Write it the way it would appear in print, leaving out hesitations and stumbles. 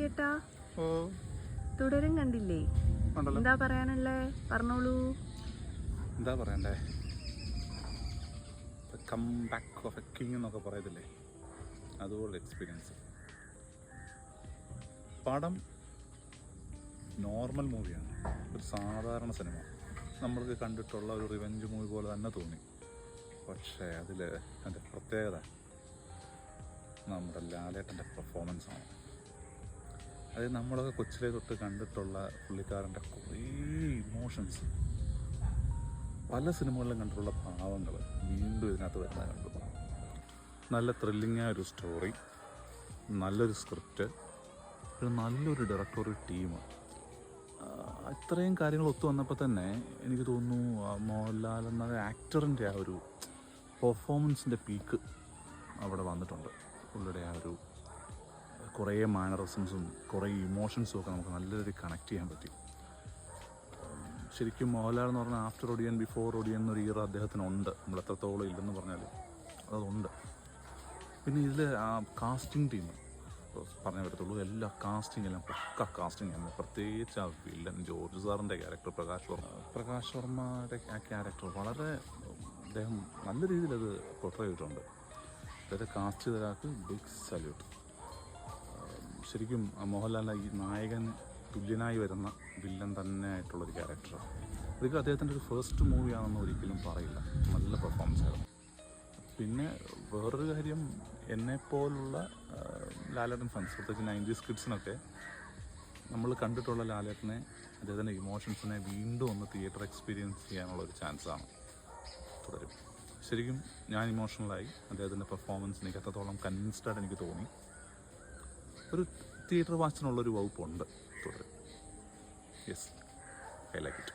ചേട്ടാ തുടരും കണ്ടില്ലേ? എന്താ പറയാനുള്ളേ? പറഞ്ഞോളൂ. എന്താ പറയണ്ടേ? Come back of a king എന്നൊക്കെ പറയത്തില്ലേ, അതുപോലെ എക്സ്പീരിയൻസ്. പടം നോർമൽ മൂവിയാണ്, ഒരു സാധാരണ സിനിമ. നമ്മൾക്ക് കണ്ടിട്ടുള്ള ഒരു റിവെഞ്ച് മൂവി പോലെ തന്നെ തോന്നി. പക്ഷേ അതിൽ അതിൻ്റെ പ്രത്യേകത നമ്മുടെ ലാലേട്ടൻ്റെ പെർഫോമൻസാണ്. അതായത് നമ്മളൊക്കെ കൊച്ചിലെ തൊട്ട് കണ്ടിട്ടുള്ള പുള്ളിക്കാരൻ്റെ കുറേ ഇമോഷൻസ്, പല സിനിമകളിലും കണ്ടിട്ടുള്ള ഭാവങ്ങൾ വീണ്ടും ഇതിനകത്ത് വരുന്നത് കണ്ടു. നല്ല ത്രില്ലിങ്ങായ ഒരു സ്റ്റോറി, നല്ലൊരു സ്ക്രിപ്റ്റ്, ഒരു നല്ലൊരു ഡയറക്ടോറിയൽ ടീം. ഇത്രയും കാര്യങ്ങൾ ഒത്തു വന്നപ്പോൾ തന്നെ എനിക്ക് തോന്നുന്നു മോഹൻലാൽ എന്ന ആക്ടറിൻ്റെ ആ ഒരു പെർഫോമൻസിൻ്റെ പീക്ക് അവിടെ വന്നിട്ടുണ്ട്. പുള്ളിയുടെ ആ ഒരു കുറേ മാനറിസംസും കുറേ ഇമോഷൻസും ഒക്കെ നമുക്ക് നല്ല രീതിയിൽ കണക്ട് ചെയ്യാൻ പറ്റി. ശരിക്കും മോഹൻലാൽ എന്ന് പറഞ്ഞാൽ ആഫ്റ്റർ ഒടിയൻ ബിഫോർ ഒടിയൻ എന്നൊരു ഇയർ അദ്ദേഹത്തിനുണ്ട്. നമ്മൾ എത്രത്തോളം ഇല്ലെന്ന് പറഞ്ഞാൽ അതുണ്ട്. പിന്നെ ഇതിൽ ആ കാസ്റ്റിംഗ് ടീം പറഞ്ഞേ പറ്റത്തുള്ളൂ. എല്ലാ കാസ്റ്റിംഗെല്ലാം പക്ക കാസ്റ്റിംഗ് ആണ്. പ്രത്യേകിച്ച് ആ വില്ലൻ ജോർജ് സാറിൻ്റെ ക്യാരക്ടർ, പ്രകാശ് വർമ്മയുടെ ആ ക്യാരക്ടർ വളരെ അദ്ദേഹം നല്ല രീതിയിൽ അത് പോർട്രേ ചെയ്തിട്ടുണ്ട്. അതായത് കാസ്റ്റ് ചെയ്ത ഒരാൾക്ക് ബിഗ് സല്യൂട്ട്. ശരിക്കും മോഹൻലാലിൻ്റെ ഈ നായകൻ തുല്യനായി വരുന്ന വില്ലൻ തന്നെ ആയിട്ടുള്ളൊരു ക്യാരക്ടറാണ്. ഇതൊക്കെ അദ്ദേഹത്തിൻ്റെ ഒരു ഫസ്റ്റ് മൂവിയാണെന്ന് ഒരിക്കലും പറയില്ല. നല്ല പെർഫോമൻസ് ആയിരുന്നു. പിന്നെ വേറൊരു കാര്യം, എന്നെപ്പോലുള്ള ലാലേട്ടൻ ഫാൻസ്, പ്രത്യേകിച്ച് 90s കിഡ്സിനൊക്കെ നമ്മൾ കണ്ടിട്ടുള്ള ലാലേട്ടനെ, അദ്ദേഹത്തിൻ്റെ ഇമോഷൻസിനെ വീണ്ടും ഒന്ന് തിയേറ്റർ എക്സ്പീരിയൻസ് ചെയ്യാനുള്ളൊരു ചാൻസാണ് തുടരും. ശരിക്കും ഞാൻ ഇമോഷണലായി. അദ്ദേഹത്തിൻ്റെ പെർഫോമൻസ് എനിക്ക് അത്രത്തോളം കൺവിൻസ്ഡായിട്ട് എനിക്ക് തോന്നി. ഒരു തിയേറ്റർ വാച്ചിനുള്ളൊരു വകുപ്പുണ്ട് തുടരും. Yes, I like it.